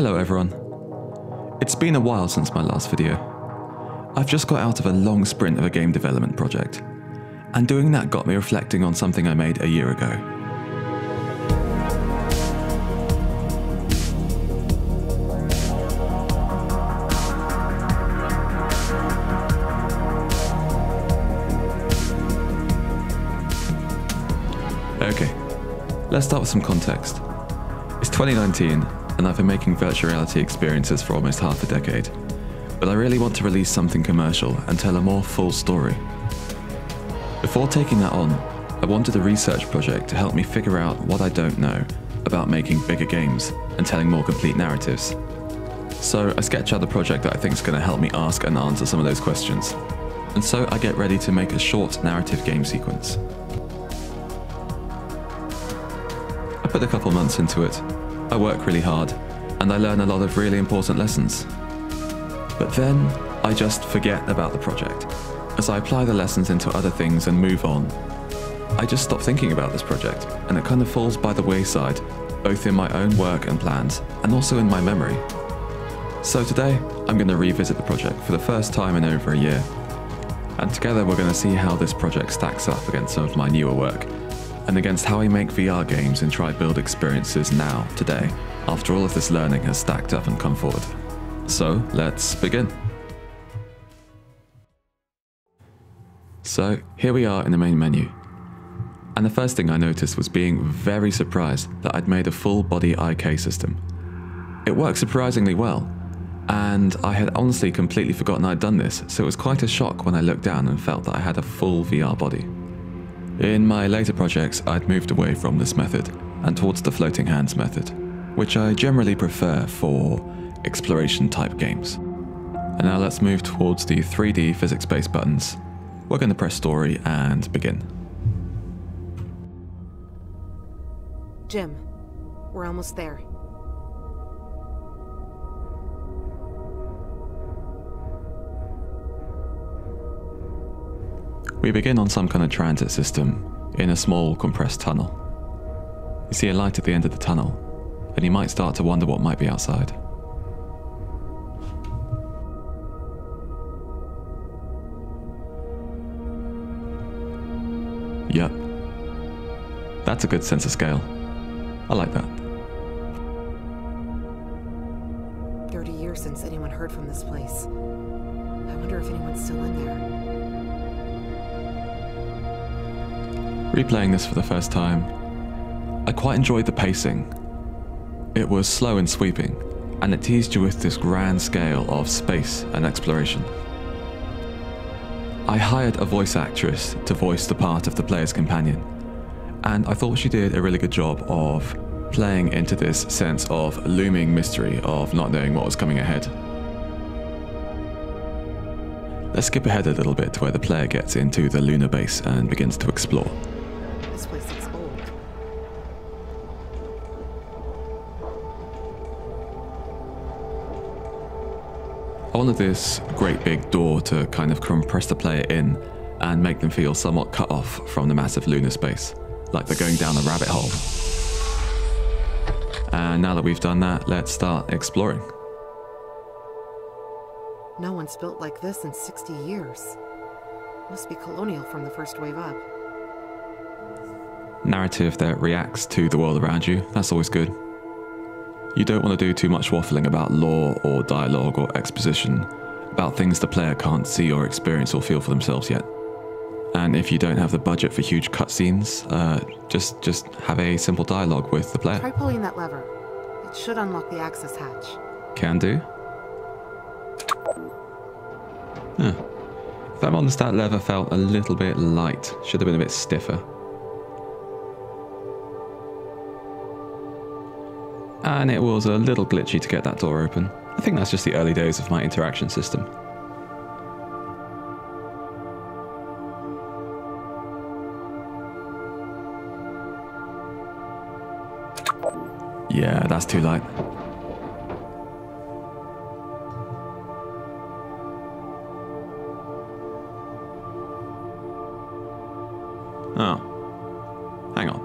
Hello everyone. It's been a while since my last video. I've just got out of a long sprint of a game development project, and doing that got me reflecting on something I made a year ago. Okay, let's start with some context. It's 2019, and I've been making virtual reality experiences for almost half a decade, but I really want to release something commercial and tell a more full story. Before taking that on, I wanted a research project to help me figure out what I don't know about making bigger games and telling more complete narratives. So I sketch out the project that I think is going to help me ask and answer some of those questions. And so I get ready to make a short narrative game sequence. I put a couple months into it. I work really hard, and I learn a lot of really important lessons. But then, I just forget about the project. As I apply the lessons into other things and move on, I just stop thinking about this project, and it kind of falls by the wayside, both in my own work and plans, and also in my memory. So today, I'm going to revisit the project for the first time in over a year. And together we're going to see how this project stacks up against some of my newer work, and against how I make VR games and try build experiences now, today, after all of this learning has stacked up and come forward. So, let's begin. So, here we are in the main menu. And the first thing I noticed was being very surprised that I'd made a full body IK system. It works surprisingly well, and I had honestly completely forgotten I'd done this, so it was quite a shock when I looked down and felt that I had a full VR body. In my later projects, I'd moved away from this method and towards the floating hands method, which I generally prefer for exploration type games. And now let's move towards the 3D physics-based buttons. We're going to press story and begin. Jim, we're almost there. We begin on some kind of transit system in a small compressed tunnel. You see a light at the end of the tunnel, and you might start to wonder what might be outside. Yep. That's a good sense of scale. I like that. 30 years since anyone heard from this place. I wonder if anyone's still in there. Replaying this for the first time, I quite enjoyed the pacing. It was slow and sweeping, and it teased you with this grand scale of space and exploration. I hired a voice actress to voice the part of the player's companion, and I thought she did a really good job of playing into this sense of looming mystery of not knowing what was coming ahead. Let's skip ahead a little bit to where the player gets into the lunar base and begins to explore. This place looks old. I wanted this great big door to kind of compress the player in and make them feel somewhat cut off from the massive lunar space, like they're going down a rabbit hole. And now that we've done that, let's start exploring. No one's built like this in 60 years. Must be colonial from the first wave up. Narrative that reacts to the world around you, that's always good. You don't want to do too much waffling about lore or dialogue or exposition, about things the player can't see or experience or feel for themselves yet. And if you don't have the budget for huge cutscenes, just have a simple dialogue with the player. Try pulling that lever. It should unlock the access hatch. Can do. Huh. If that on the stat lever felt a little bit light, should have been a bit stiffer. And it was a little glitchy to get that door open. I think that's just the early days of my interaction system. Yeah, that's too light. Oh. Hang on.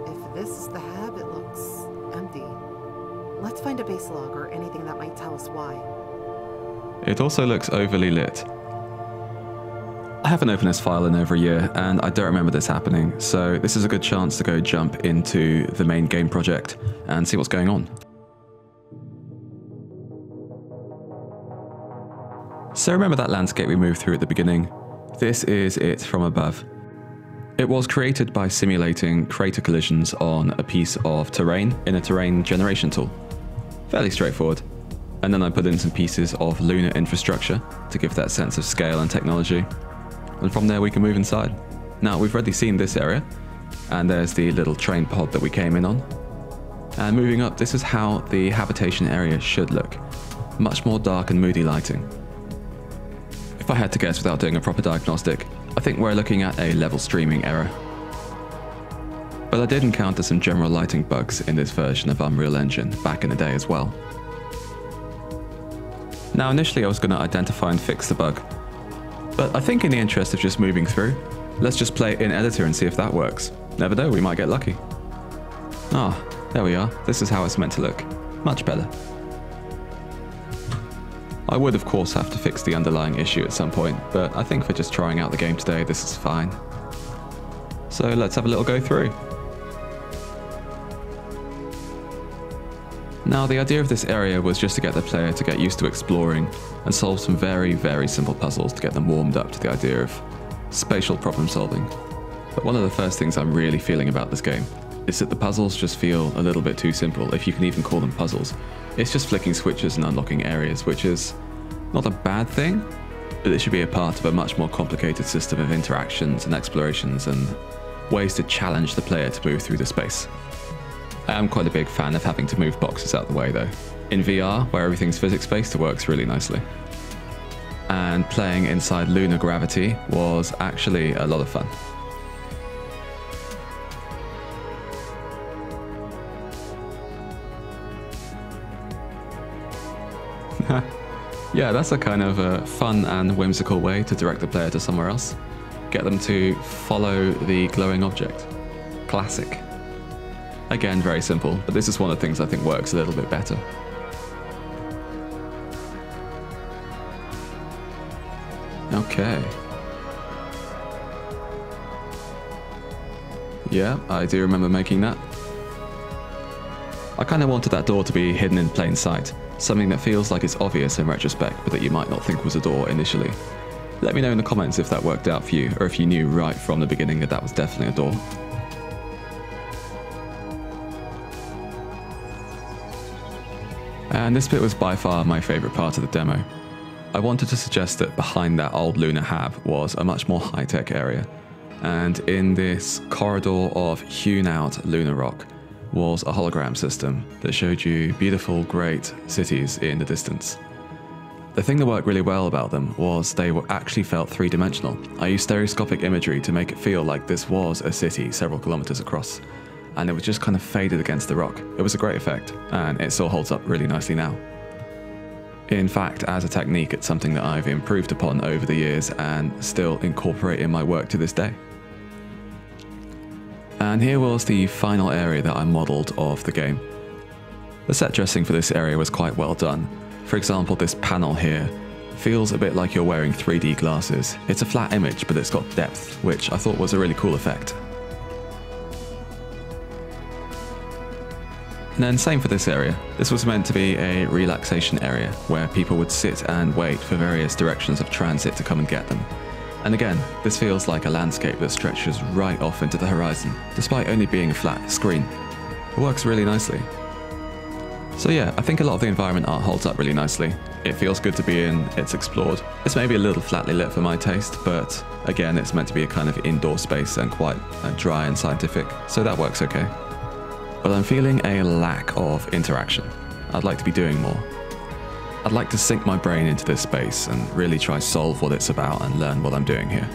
If this is the hab, it looks empty. Let's Let's find a base log or anything that might tell us why. It also looks overly lit. I haven't opened this file in over a year, and I don't remember this happening, so this is a good chance to go jump into the main game project and see what's going on. So remember that landscape we moved through at the beginning? This is it from above. It was created by simulating crater collisions on a piece of terrain in a terrain generation tool. Fairly straightforward. And then I put in some pieces of lunar infrastructure to give that sense of scale and technology. And from there we can move inside. Now we've already seen this area, and there's the little train pod that we came in on. And moving up, this is how the habitation area should look. Much more dark and moody lighting. If I had to guess without doing a proper diagnostic, I think we're looking at a level streaming error. But I did encounter some general lighting bugs in this version of Unreal Engine back in the day as well. Now initially I was going to identify and fix the bug, but I think in the interest of just moving through, let's just play it in editor and see if that works. Never know, we might get lucky. Ah, there we are. This is how it's meant to look. Much better. I would of course have to fix the underlying issue at some point, but I think for just trying out the game today, this is fine. So let's have a little go through. Now the idea of this area was just to get the player to get used to exploring and solve some very, very simple puzzles to get them warmed up to the idea of spatial problem solving. But one of the first things I'm really feeling about this game is that the puzzles just feel a little bit too simple, if you can even call them puzzles. It's just flicking switches and unlocking areas, which is not a bad thing, but it should be a part of a much more complicated system of interactions and explorations and ways to challenge the player to move through the space. I am quite a big fan of having to move boxes out the way though. In VR, where everything's physics-based, it works really nicely. And playing inside lunar gravity was actually a lot of fun. Yeah, that's a kind of a fun and whimsical way to direct the player to somewhere else. Get them to follow the glowing object. Classic. Again, very simple, but this is one of the things I think works a little bit better. Okay. Yeah, I do remember making that. I kind of wanted that door to be hidden in plain sight. Something that feels like it's obvious in retrospect, but that you might not think was a door initially. Let me know in the comments if that worked out for you, or if you knew right from the beginning that that was definitely a door. And this bit was by far my favourite part of the demo. I wanted to suggest that behind that old lunar hab was a much more high-tech area, and in this corridor of hewn-out lunar rock was a hologram system that showed you beautiful, great cities in the distance. The thing that worked really well about them was they actually felt three-dimensional. I used stereoscopic imagery to make it feel like this was a city several kilometers across, and it was just kind of faded against the rock. It was a great effect, and it still holds up really nicely now. In fact, as a technique, it's something that I've improved upon over the years and still incorporate in my work to this day. And here was the final area that I modelled of the game. The set dressing for this area was quite well done. For example, this panel here feels a bit like you're wearing 3D glasses. It's a flat image, but it's got depth, which I thought was a really cool effect. And then same for this area. This was meant to be a relaxation area where people would sit and wait for various directions of transit to come and get them. And again, this feels like a landscape that stretches right off into the horizon, despite only being a flat screen. It works really nicely. So yeah, I think a lot of the environment art holds up really nicely. It feels good to be in, it's explored. It's maybe a little flatly lit for my taste, but again, it's meant to be a kind of indoor space and quite dry and scientific, so that works okay. But I'm feeling a lack of interaction. I'd like to be doing more. I'd like to sink my brain into this space and really try solve what it's about and learn what I'm doing here.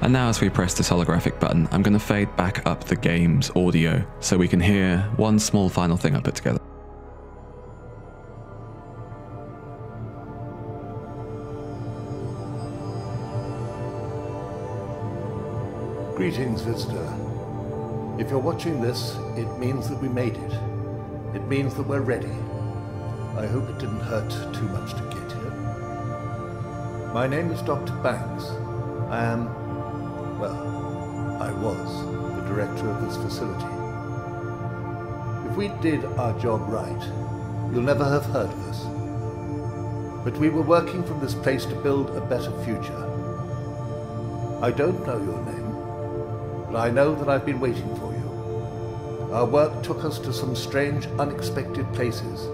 And now as we press this holographic button, I'm going to fade back up the game's audio so we can hear one small final thing I put together. Greetings, visitor. If you're watching this, it means that we made it. It means that we're ready. I hope it didn't hurt too much to get here. My name is Dr. Banks. I was the director of this facility. If we did our job right, you'll never have heard of us. But we were working from this place to build a better future. I don't know your name, but I know that I've been waiting for you. Our work took us to some strange, unexpected places,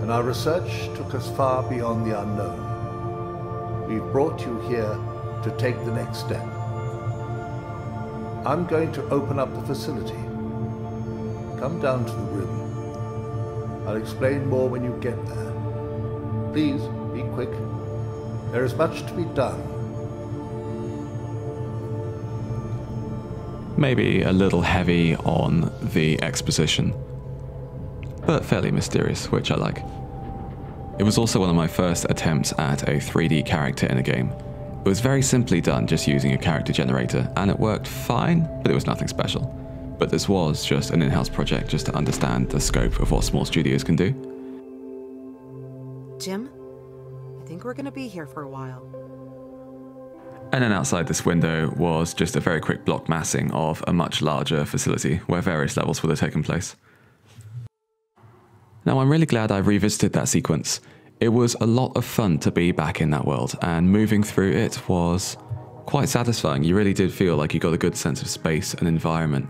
and our research took us far beyond the unknown. We've brought you here to take the next step. I'm going to open up the facility. Come down to the room. I'll explain more when you get there. Please, be quick. There is much to be done. Maybe a little heavy on the exposition, but fairly mysterious, which I like. It was also one of my first attempts at a 3D character in a game. It was very simply done, just using a character generator, and it worked fine, but it was nothing special. But this was just an in-house project, just to understand the scope of what small studios can do. Jim, I think we're gonna be here for a while. And then outside this window was just a very quick block massing of a much larger facility where various levels would have taken place. Now, I'm really glad I revisited that sequence. It was a lot of fun to be back in that world, and moving through it was quite satisfying. You really did feel like you got a good sense of space and environment.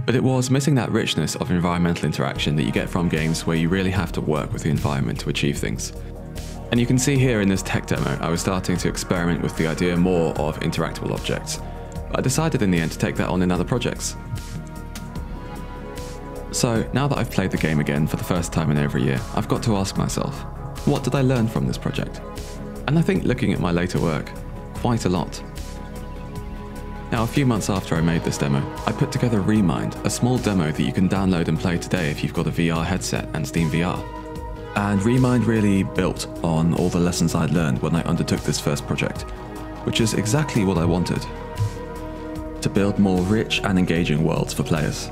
But it was missing that richness of environmental interaction that you get from games where you really have to work with the environment to achieve things. And you can see here in this tech demo, I was starting to experiment with the idea more of interactable objects. But I decided in the end to take that on in other projects. So now that I've played the game again for the first time in over a year, I've got to ask myself, what did I learn from this project? And I think looking at my later work, quite a lot. Now, a few months after I made this demo, I put together Remind, a small demo that you can download and play today if you've got a VR headset and Steam VR. And Remind really built on all the lessons I'd learned when I undertook this first project, which is exactly what I wanted. To build more rich and engaging worlds for players.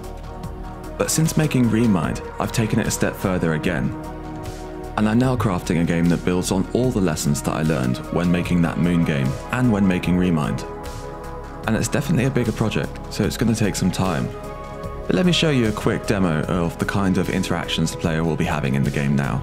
But since making Remind, I've taken it a step further again. And I'm now crafting a game that builds on all the lessons that I learned when making that Moon game and when making Remind. And it's definitely a bigger project, so it's going to take some time. But let me show you a quick demo of the kind of interactions the player will be having in the game now.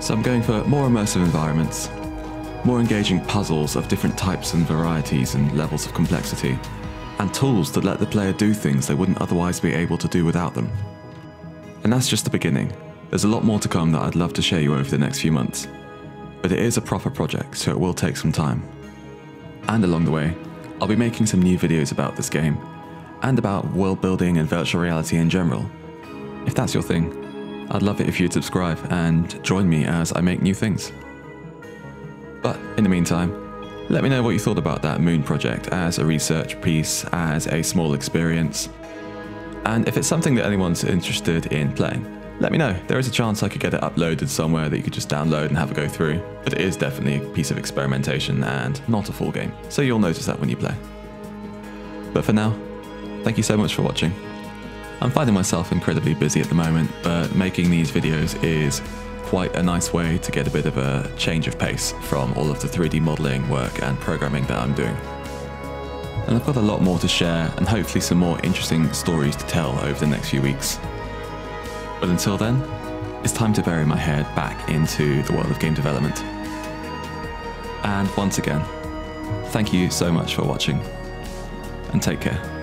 So I'm going for more immersive environments, more engaging puzzles of different types and varieties and levels of complexity, and tools that let the player do things they wouldn't otherwise be able to do without them. And that's just the beginning. There's a lot more to come that I'd love to show you over the next few months. But it is a proper project, so it will take some time. And along the way, I'll be making some new videos about this game, and about world building and virtual reality in general. If that's your thing, I'd love it if you'd subscribe and join me as I make new things. But in the meantime, let me know what you thought about that Moon project as a research piece, as a small experience. And if it's something that anyone's interested in playing, let me know. There is a chance I could get it uploaded somewhere that you could just download and have a go through, but it is definitely a piece of experimentation and not a full game, so you'll notice that when you play. But for now, thank you so much for watching. I'm finding myself incredibly busy at the moment, but making these videos is quite a nice way to get a bit of a change of pace from all of the 3D modelling work and programming that I'm doing. And I've got a lot more to share and hopefully some more interesting stories to tell over the next few weeks. But until then, it's time to bury my head back into the world of game development. And once again, thank you so much for watching, and take care.